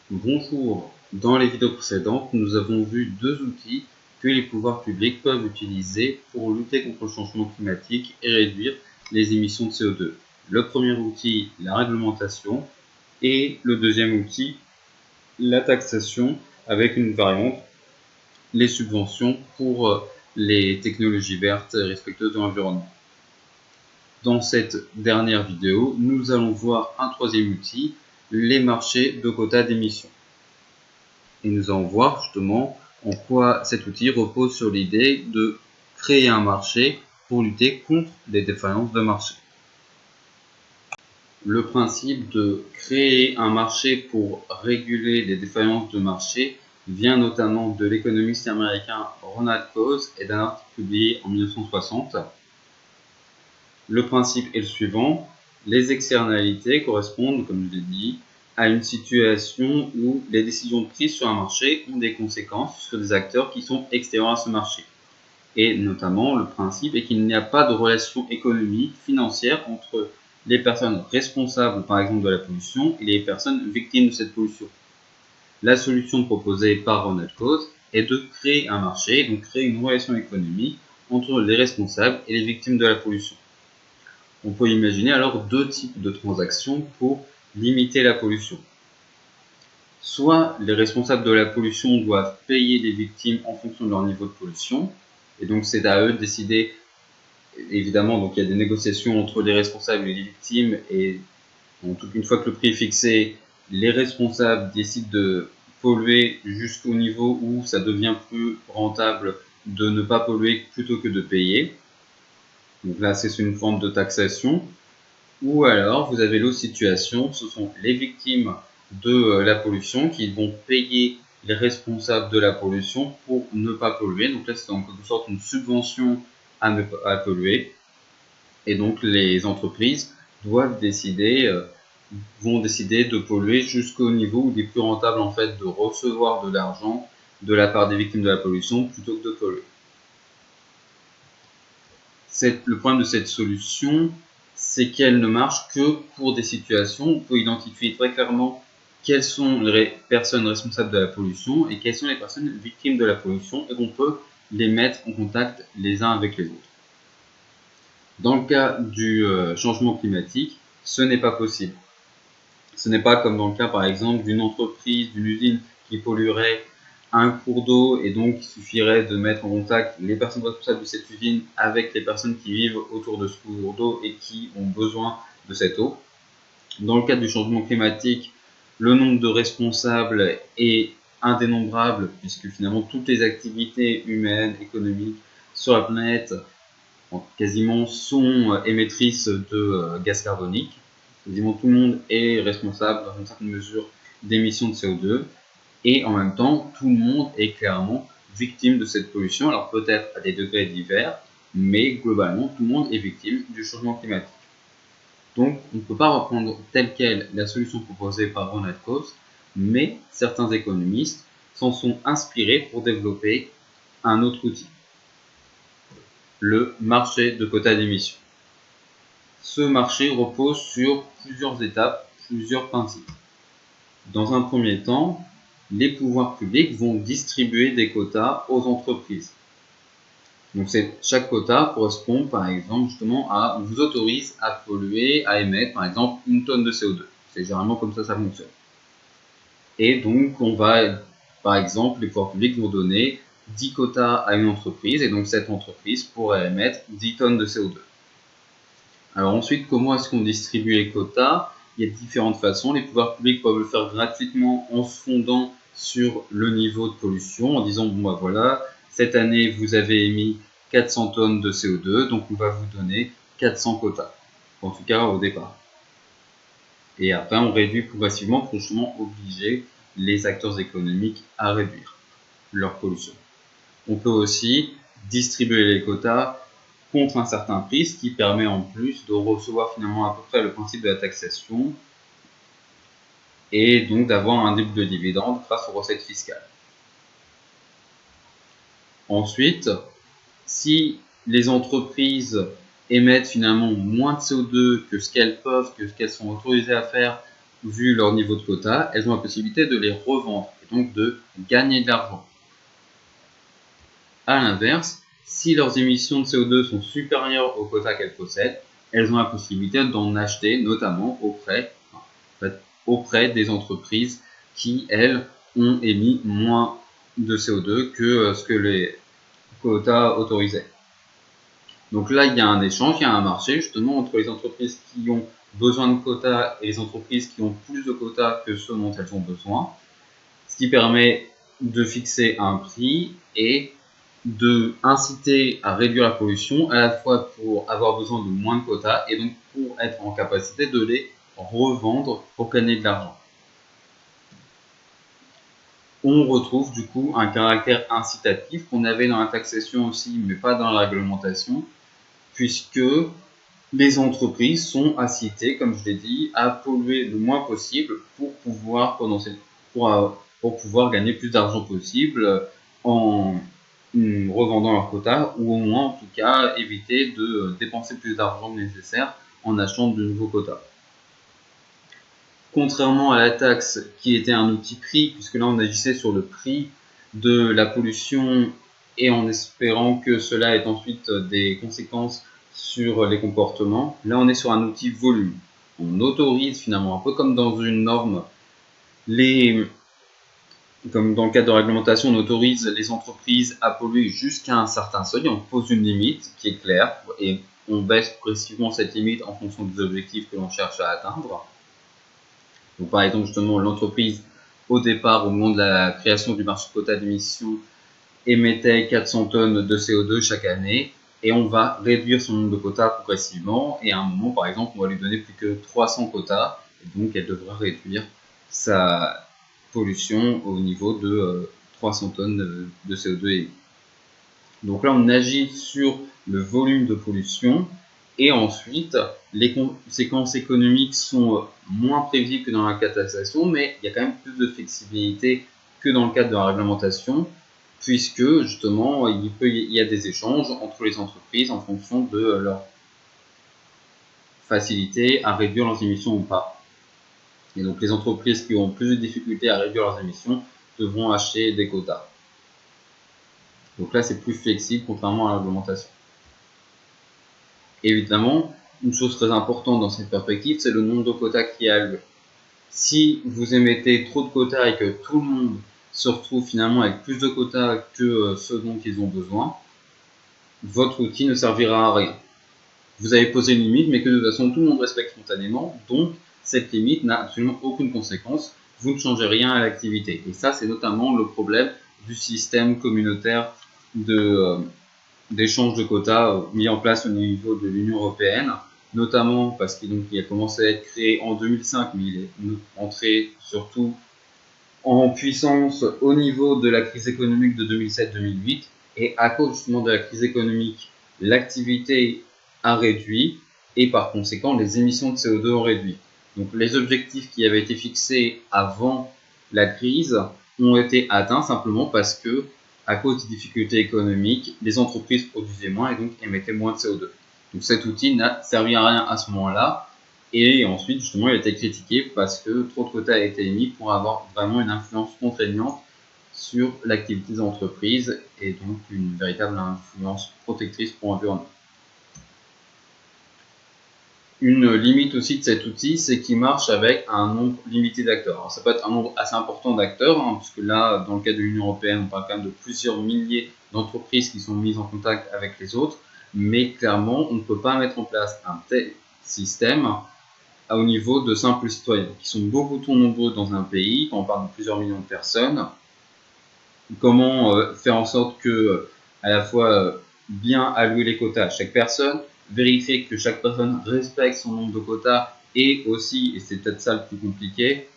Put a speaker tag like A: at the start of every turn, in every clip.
A: Bonjour, dans les vidéos précédentes, nous avons vu deux outils que les pouvoirs publics peuvent utiliser pour lutter contre le changement climatique et réduire les émissions de CO2. Le premier outil, la réglementation, et le deuxième outil, la taxation, avec une variante, les subventions pour les technologies vertes respectueuses de l'environnement. Dans cette dernière vidéo, nous allons voir un troisième outil, les marchés de quotas d'émissions. Et nous allons voir justement en quoi cet outil repose sur l'idée de créer un marché pour lutter contre les défaillances de marché. Le principe de créer un marché pour réguler les défaillances de marché vient notamment de l'économiste américain Ronald Coase et d'un article publié en 1960. Le principe est le suivant: les externalités correspondent, comme je l'ai dit, à une situation où les décisions prises sur un marché ont des conséquences sur des acteurs qui sont extérieurs à ce marché. Et notamment, le principe est qu'il n'y a pas de relation économique, financière entre les personnes responsables, par exemple, de la pollution et les personnes victimes de cette pollution. La solution proposée par Ronald Coase est de créer un marché, donc créer une relation économique entre les responsables et les victimes de la pollution. On peut imaginer alors deux types de transactions pour limiter la pollution. Soit les responsables de la pollution doivent payer les victimes en fonction de leur niveau de pollution, et donc c'est à eux de décider, évidemment, donc il y a des négociations entre les responsables et les victimes, et une fois que le prix est fixé, les responsables décident de polluer jusqu'au niveau où ça devient plus rentable de ne pas polluer plutôt que de payer. Donc là, c'est une forme de taxation. Ou alors, vous avez l'autre situation, ce sont les victimes de la pollution qui vont payer les responsables de la pollution pour ne pas polluer. Donc là, c'est en quelque sorte une subvention à ne pas polluer. Et donc, les entreprises vont décider de polluer jusqu'au niveau où il est plus rentable en fait de recevoir de l'argent de la part des victimes de la pollution plutôt que de polluer. Le problème de cette solution, c'est qu'elle ne marche que pour des situations où on peut identifier très clairement quelles sont les personnes responsables de la pollution et quelles sont les personnes victimes de la pollution, et qu'on peut les mettre en contact les uns avec les autres. Dans le cas du changement climatique, ce n'est pas possible. Ce n'est pas comme dans le cas par exemple d'une entreprise, d'une usine qui polluerait un cours d'eau, et donc il suffirait de mettre en contact les personnes responsables de cette usine avec les personnes qui vivent autour de ce cours d'eau et qui ont besoin de cette eau. Dans le cadre du changement climatique, le nombre de responsables est indénombrable, puisque finalement toutes les activités humaines, économiques sur la planète quasiment sont émettrices de gaz carbonique. Quasiment tout le monde est responsable dans une certaine mesure d'émissions de CO2. Et en même temps, tout le monde est clairement victime de cette pollution, alors peut-être à des degrés divers, mais globalement, tout le monde est victime du changement climatique. Donc, on ne peut pas reprendre telle quelle la solution proposée par Ronald Coase, mais certains économistes s'en sont inspirés pour développer un autre outil, le marché de quotas d'émissions. Ce marché repose sur plusieurs étapes, plusieurs principes. Dans un premier temps, les pouvoirs publics vont distribuer des quotas aux entreprises. Donc chaque quota correspond par exemple justement à, on vous autorise à polluer, à émettre par exemple 1 tonne de CO2. C'est généralement comme ça fonctionne. Et donc on va, par exemple, les pouvoirs publics vont donner 10 quotas à une entreprise, et donc cette entreprise pourrait émettre 10 tonnes de CO2. Alors ensuite, comment est-ce qu'on distribue les quotas? Il y a différentes façons. Les pouvoirs publics peuvent le faire gratuitement en se fondant sur le niveau de pollution, en disant bon bah voilà, cette année vous avez émis 400 tonnes de CO2, donc on va vous donner 400 quotas, en tout cas au départ. Et après on réduit progressivement pour justement obliger les acteurs économiques à réduire leur pollution. On peut aussi distribuer les quotas contre un certain prix, ce qui permet en plus de recevoir finalement à peu près le principe de la taxation, et donc d'avoir un début de dividende grâce aux recettes fiscales. Ensuite, si les entreprises émettent finalement moins de CO2 que ce qu'elles peuvent, que ce qu'elles sont autorisées à faire vu leur niveau de quota, elles ont la possibilité de les revendre et donc de gagner de l'argent. A l'inverse, si leurs émissions de CO2 sont supérieures au quota qu'elles possèdent, elles ont la possibilité d'en acheter, notamment auprès des entreprises qui, elles, ont émis moins de CO2 que ce que les quotas autorisaient. Donc là, il y a un échange, il y a un marché justement entre les entreprises qui ont besoin de quotas et les entreprises qui ont plus de quotas que ceux dont elles ont besoin, ce qui permet de fixer un prix et de inciter à réduire la pollution, à la fois pour avoir besoin de moins de quotas et donc pour être en capacité de les revendre pour gagner de l'argent. On retrouve du coup un caractère incitatif qu'on avait dans la taxation aussi, mais pas dans la réglementation, puisque les entreprises sont incitées, comme je l'ai dit, à polluer le moins possible pour pouvoir gagner plus d'argent possible en revendant leurs quotas, ou au moins en tout cas éviter de dépenser plus d'argent nécessaire en achetant de nouveaux quotas. Contrairement à la taxe qui était un outil prix, puisque là on agissait sur le prix de la pollution et en espérant que cela ait ensuite des conséquences sur les comportements, là on est sur un outil volume. On autorise finalement, un peu comme dans une norme, comme dans le cadre de réglementation, on autorise les entreprises à polluer jusqu'à un certain seuil, on pose une limite qui est claire et on baisse progressivement cette limite en fonction des objectifs que l'on cherche à atteindre. Donc, par exemple, justement, l'entreprise, au départ, au moment de la création du marché de quota d'émissions, émettait 400 tonnes de CO2 chaque année, et on va réduire son nombre de quotas progressivement, et à un moment, par exemple, on va lui donner plus que 300 quotas, et donc elle devra réduire sa pollution au niveau de 300 tonnes de CO2 émis. Donc là, on agit sur le volume de pollution, et ensuite, les conséquences économiques sont moins prévisibles que dans la taxation, mais il y a quand même plus de flexibilité que dans le cadre de la réglementation, puisque justement, il y a des échanges entre les entreprises en fonction de leur facilité à réduire leurs émissions ou pas. Et donc, les entreprises qui ont plus de difficultés à réduire leurs émissions devront acheter des quotas. Donc là, c'est plus flexible contrairement à la réglementation. Évidemment, une chose très importante dans cette perspective, c'est le nombre de quotas qui a lieu. Si vous émettez trop de quotas et que tout le monde se retrouve finalement avec plus de quotas que ceux dont ils ont besoin, votre outil ne servira à rien. Vous avez posé une limite, mais que de toute façon tout le monde respecte spontanément, donc cette limite n'a absolument aucune conséquence, vous ne changez rien à l'activité. Et ça, c'est notamment le problème du système communautaire d'échange de quotas mis en place au niveau de l'Union européenne, notamment parce qu'il a commencé à être créé en 2005, mais il est entré surtout en puissance au niveau de la crise économique de 2007-2008, et à cause justement de la crise économique, l'activité a réduit, et par conséquent, les émissions de CO2 ont réduit. Donc les objectifs qui avaient été fixés avant la crise ont été atteints simplement parce que, à cause des difficultés économiques, les entreprises produisaient moins et donc émettaient moins de CO2. Donc cet outil n'a servi à rien à ce moment-là, et ensuite justement il a été critiqué parce que trop de quotas a été émis pour avoir vraiment une influence contraignante sur l'activité des entreprises et donc une véritable influence protectrice pour l'environnement. Une limite aussi de cet outil, c'est qu'il marche avec un nombre limité d'acteurs. Alors ça peut être un nombre assez important d'acteurs, puisque là, dans le cas de l'Union européenne, on parle quand même de plusieurs milliers d'entreprises qui sont mises en contact avec les autres, mais clairement, on ne peut pas mettre en place un tel système au niveau de simples citoyens, qui sont beaucoup trop nombreux dans un pays, quand on parle de plusieurs millions de personnes. Comment faire en sorte que, à la fois, bien allouer les quotas à chaque personne, vérifier que chaque personne respecte son nombre de quotas, et aussi, et c'est peut-être ça le plus compliqué,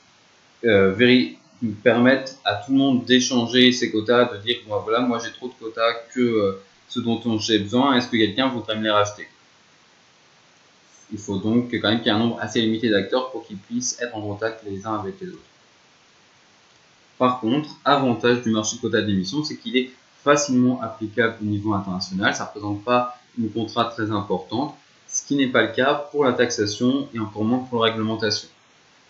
A: permettre à tout le monde d'échanger ses quotas, de dire bon, voilà, moi j'ai trop de quotas que ce dont j'ai besoin, est-ce que quelqu'un voudrait me les racheter? Il faut donc quand même qu'il y ait un nombre assez limité d'acteurs pour qu'ils puissent être en contact les uns avec les autres. Par contre, avantage du marché de quotas d'émissions, c'est qu'il est facilement applicable au niveau international, ça ne représente pas une contrainte très importante, ce qui n'est pas le cas pour la taxation et encore moins pour la réglementation.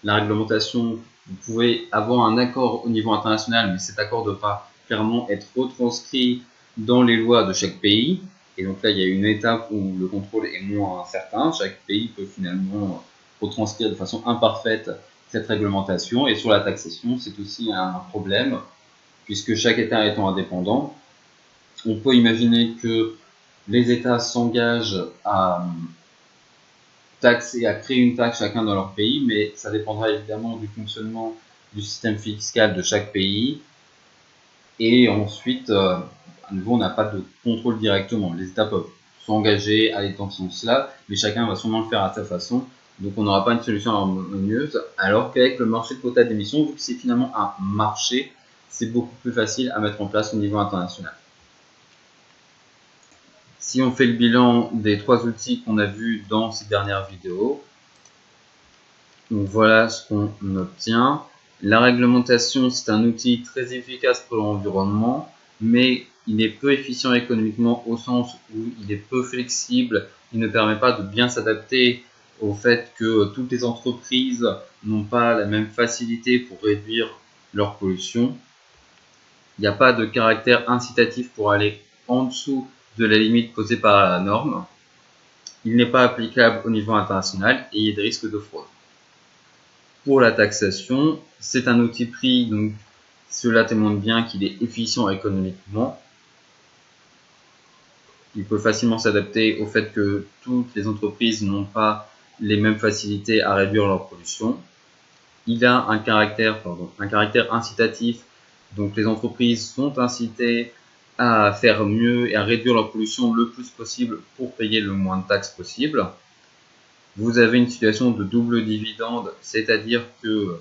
A: La réglementation, vous pouvez avoir un accord au niveau international, mais cet accord devra clairement être retranscrit dans les lois de chaque pays. Et donc là, il y a une étape où le contrôle est moins certain. Chaque pays peut finalement retranscrire de façon imparfaite cette réglementation. Et sur la taxation, c'est aussi un problème, puisque chaque État étant indépendant, on peut imaginer que les États s'engagent à taxer, à créer une taxe chacun dans leur pays, mais ça dépendra évidemment du fonctionnement du système fiscal de chaque pays. Et ensuite, à nouveau, on n'a pas de contrôle directement. Les États peuvent s'engager à aller dans ce sens-là, mais chacun va sûrement le faire à sa façon. Donc on n'aura pas une solution harmonieuse, alors qu'avec le marché de quotas d'émissions, vu que c'est finalement un marché, c'est beaucoup plus facile à mettre en place au niveau international. Si on fait le bilan des 3 outils qu'on a vus dans ces dernières vidéos, donc voilà ce qu'on obtient. La réglementation, c'est un outil très efficace pour l'environnement, mais il est peu efficient économiquement au sens où il est peu flexible, il ne permet pas de bien s'adapter au fait que toutes les entreprises n'ont pas la même facilité pour réduire leur pollution. Il n'y a pas de caractère incitatif pour aller en dessous de la limite posée par la norme. Il n'est pas applicable au niveau international et il y a des risques de fraude. Pour la taxation, c'est un outil pris, donc cela témoigne bien qu'il est efficient économiquement. Il peut facilement s'adapter au fait que toutes les entreprises n'ont pas les mêmes facilités à réduire leur pollution. Il a un caractère incitatif, donc les entreprises sont incitées à faire mieux et à réduire leur pollution le plus possible pour payer le moins de taxes possible. Vous avez une situation de double dividende, c'est-à-dire que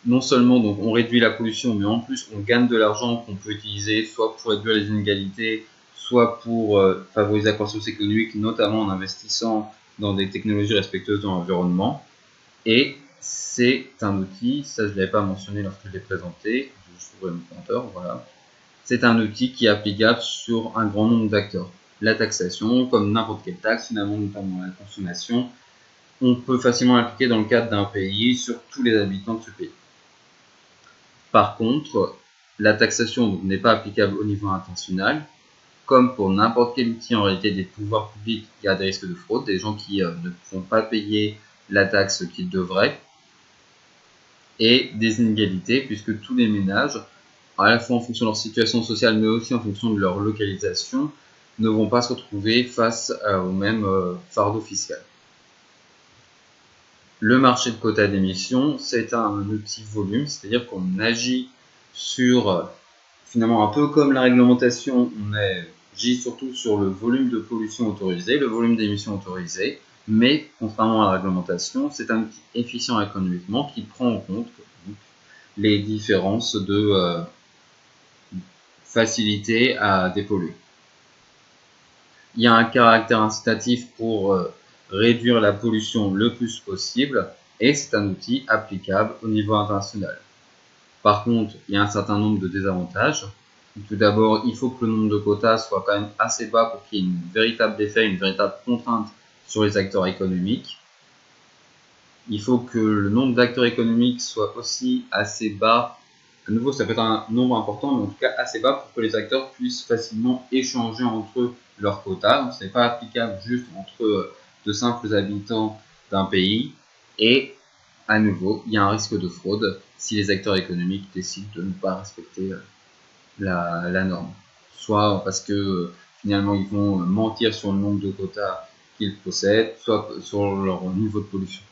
A: non seulement donc, on réduit la pollution, mais en plus on gagne de l'argent qu'on peut utiliser soit pour réduire les inégalités, soit pour favoriser la croissance économique, notamment en investissant dans des technologies respectueuses de l'environnement. Et c'est un outil, ça je ne l'avais pas mentionné lorsque je l'ai présenté, je ouvre mon compteur, voilà. C'est un outil qui est applicable sur un grand nombre d'acteurs. La taxation, comme n'importe quelle taxe, finalement notamment la consommation, on peut facilement l'appliquer dans le cadre d'un pays sur tous les habitants de ce pays. Par contre, la taxation n'est pas applicable au niveau international. Comme pour n'importe quel outil en réalité des pouvoirs publics, il y a des risques de fraude, des gens qui ne vont pas payer la taxe qu'ils devraient, et des inégalités, puisque tous les ménages, à la fois en fonction de leur situation sociale, mais aussi en fonction de leur localisation, ne vont pas se retrouver face au même fardeau fiscal. Le marché de quotas d'émissions, c'est un outil volume, c'est-à-dire qu'on agit sur, finalement un peu comme la réglementation, on agit surtout sur le volume de pollution autorisé, le volume d'émissions autorisé, mais contrairement à la réglementation, c'est un outil efficient économiquement qui prend en compte les différences de facilité à dépolluer. Il y a un caractère incitatif pour réduire la pollution le plus possible et c'est un outil applicable au niveau international. Par contre, il y a un certain nombre de désavantages. Tout d'abord, il faut que le nombre de quotas soit quand même assez bas pour qu'il y ait une véritable effet, une véritable contrainte sur les acteurs économiques. Il faut que le nombre d'acteurs économiques soit aussi assez bas. À nouveau, ça peut être un nombre important, mais en tout cas assez bas pour que les acteurs puissent facilement échanger entre eux leurs quotas. Donc, ce n'est pas applicable juste entre de simples habitants d'un pays. Et à nouveau, il y a un risque de fraude si les acteurs économiques décident de ne pas respecter la norme. Soit parce que finalement ils vont mentir sur le nombre de quotas qu'ils possèdent, soit sur leur niveau de pollution.